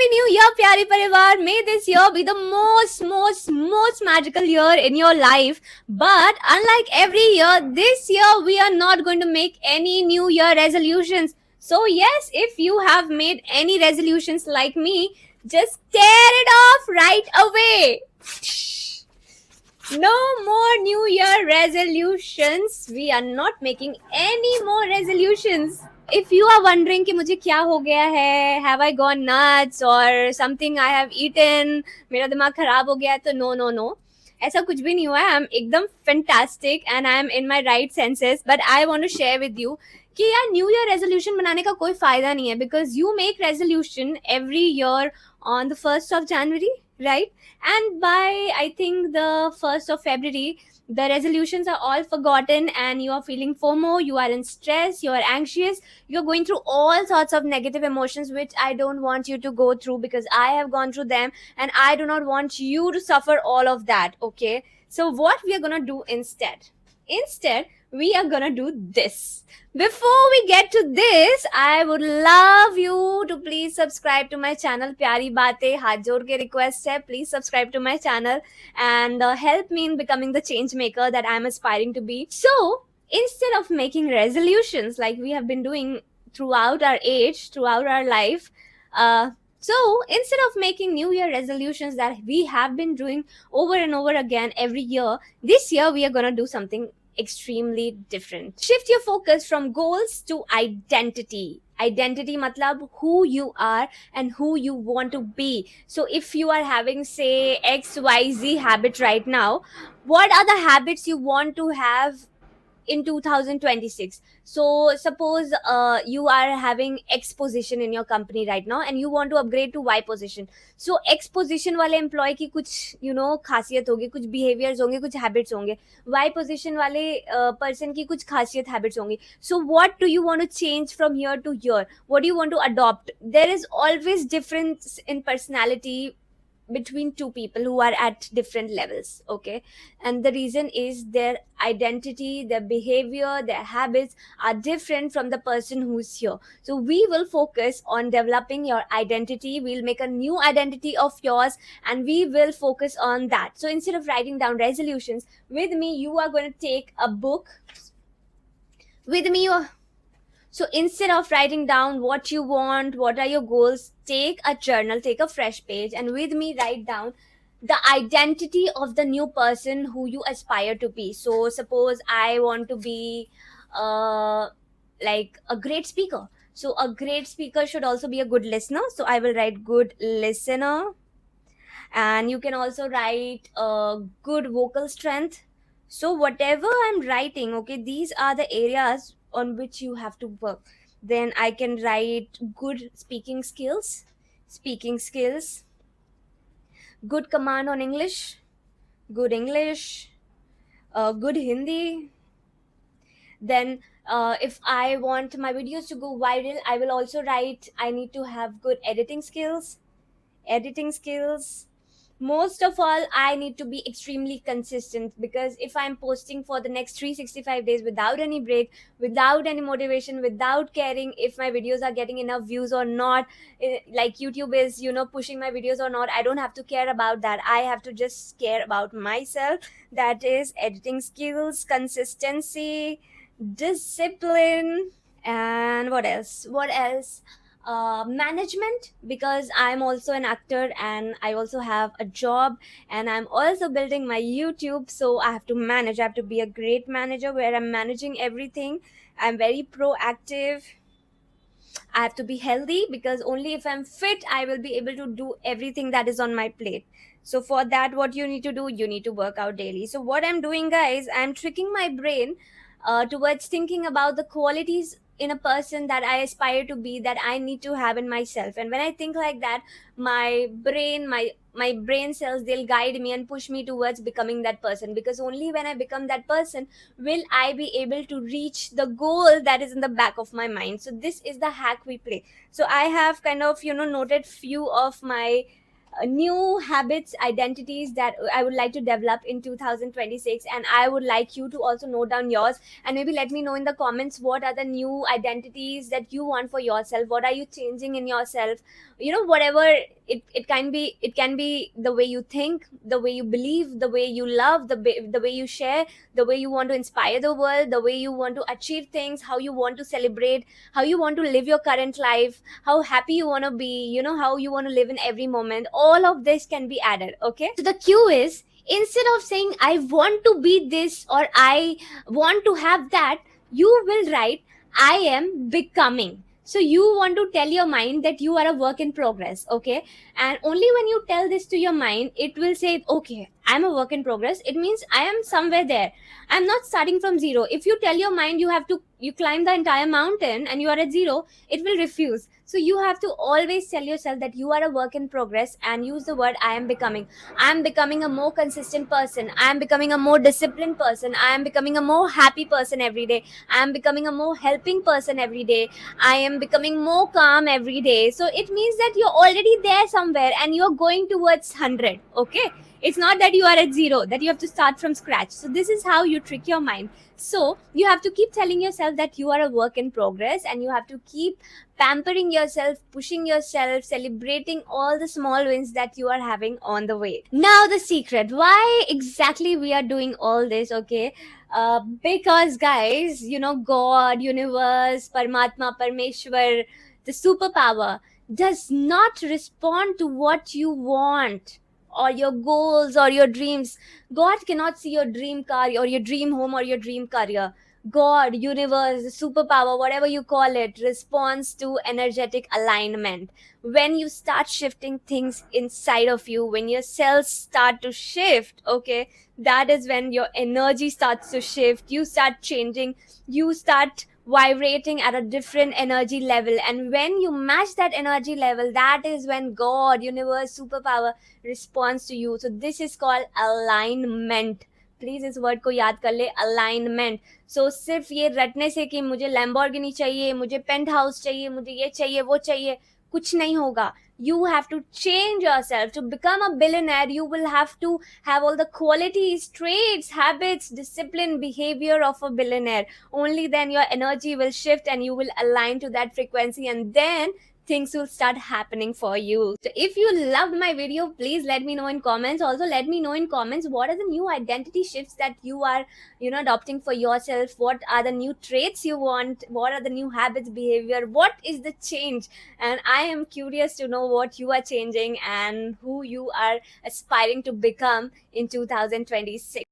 Happy New Year, Pyari Parivar. May this year be the most magical year in your life. But unlike every year, this year we are not going to make any New Year resolutions. So, yes, if you have made any resolutions like me, just tear it off right away. No more New Year resolutions. We are not making any more resolutions. If you are wondering कि मुझे क्या हो गया है, have I gone nuts or something I have eaten, मेरा दिमाग खराब हो गया है, तो no. ऐसा कुछ भी नहीं हुआ है. I'm एकदम fantastic and I am in my right senses. But I want to share with you कि यार न्यू ईयर रेजोल्यूशन बनाने का कोई फायदा नहीं है because you make resolution every year on the 1st of January, right? And by I think the 1st of February, the resolutions are all forgotten and you are feeling FOMO, you are in stress, you are anxious, you're going through all sorts of negative emotions which I don't want you to go through because I have gone through them and I do not want you to suffer all of that, okay? So what we are going to do instead we are gonna do this. Before we get to this, I would love you to please subscribe to my channel प्यारी बातें. हाथ जोड़ के request है, please subscribe to my channel and help me in becoming the change maker that I'm aspiring to be. So instead of making resolutions like we have been doing throughout our life, so instead of making New Year resolutions that we have been doing over and over again every year, this year we are gonna do something extremely different. Shift your focus from goals to identity. Identity matlab who you are and who you want to be. So if you are having say XYZ habit right now, what are the habits you want to have in 2026? So suppose you are having X position in your company right now and you want to upgrade to Y position. So X position वाले employee की कुछ खासियत होगी, कुछ behaviors होंगे, कुछ habits होंगे. Y position वाले person की कुछ खासियत habits होंगी. So what do you want to change from here to here? What do you want to adopt? There is always difference in personality between two people who are at different levels, okay? And the reason is their identity, their behavior, their habits are different from the person who's here. So we will focus on developing your identity. We'll make a new identity of yours and we will focus on that. So instead of writing down resolutions with me, you are going to take a book with me. So instead of writing down what you want, what are your goals, take a journal, take a fresh page, and with me write down the identity of the new person who you aspire to be. So suppose I want to be like a great speaker. So a great speaker should also be a good listener. So I will write good listener. And you can also write good vocal strength. So whatever I'm writing, okay, these are the areas on which you have to work. Then I can write good speaking skills, good command on English, good English, good Hindi. Then if I want my videos to go viral, I will also write I need to have good editing skills. Most of all, I need to be extremely consistent because if I'm posting for the next 365 days without any break, without any motivation, without caring if my videos are getting enough views or not, like YouTube is pushing my videos or not, I don't have to care about that. I have to just care about myself. That is editing skills, consistency, discipline, and what else management, because I'm also an actor and I also have a job and I'm also building my YouTube. So I have to manage. I have to be a great manager where I'm managing everything. I'm very proactive. I have to be healthy because only if I'm fit I will be able to do everything that is on my plate. So for that, what you need to do, you need to work out daily. So what I'm doing, guys, I'm tricking my brain towards thinking about the qualities in a person that I aspire to be, that I need to have in myself. And when I think like that, my brain cells, they'll guide me and push me towards becoming that person, because only when I become that person will I be able to reach the goal that is in the back of my mind. So this is the hack we play. So I have kind of noted few of my new habits, identities that I would like to develop in 2026, and I would like you to also note down yours, and maybe let me know in the comments what are the new identities that you want for yourself. What are you changing in yourself? Whatever it can be the way you think, the way you believe, the way you love, the way you share, the way you want to inspire the world, the way you want to achieve things, how you want to celebrate, how you want to live your current life, how happy you want to be, how you want to live in every moment. All of this can be added. Okay, so the cue is, instead of saying I want to be this or I want to have that, you will write I am becoming. So you want to tell your mind that you are a work in progress. Okay, and only when you tell this to your mind, it will say, okay, I'm a work in progress. It means I am somewhere there. I'm not starting from zero. If you tell your mind you climb the entire mountain and you are at zero, it will refuse. So you have to always tell yourself that you are a work in progress, and use the word I am becoming. I am becoming a more consistent person. I am becoming a more disciplined person. I am becoming a more happy person every day. I am becoming a more helping person every day. I am becoming more calm every day. So it means that you're already there somewhere and you're going towards 100. Okay, it's not that you are at zero, that you have to start from scratch. So this is how you trick your mind. So you have to keep telling yourself that you are a work in progress, and you have to keep pampering yourself, pushing yourself, celebrating all the small wins that you are having on the way. Now the secret, why exactly we are doing all this. Okay, because guys, God, universe, Paramatma, Parmeshwar, the superpower does not respond to what you want or your goals or your dreams. God cannot see your dream car or your dream home or your dream career. God, universe, superpower, whatever you call it, responds to energetic alignment. When you start shifting things inside of you, when your cells start to shift, okay, that is when your energy starts to shift. You start changing, you start vibrating at a different energy level. And when you match that energy level, that is when God, universe, superpower responds to you. So this is called alignment. Please इस word को याद कर ले, alignment. सो सिर्फ ये रटने से कि मुझे लैम्बोर्गिनी चाहिए, मुझे पेंट हाउस चाहिए, मुझे ये चाहिए वो चाहिए, कुछ नहीं होगा. You have to change yourself to become a billionaire. You will have to have all the qualities, traits, habits, discipline, behavior of a billionaire. Only then your energy will shift and you will align to that frequency, and then things will start happening for you. So if you loved my video, please let me know in comments. Also let me know in comments what are the new identity shifts that you are adopting for yourself. What are the new traits you want? What are the new habits, behavior? What is the change? And I am curious to know what you are changing and who you are aspiring to become in 2026.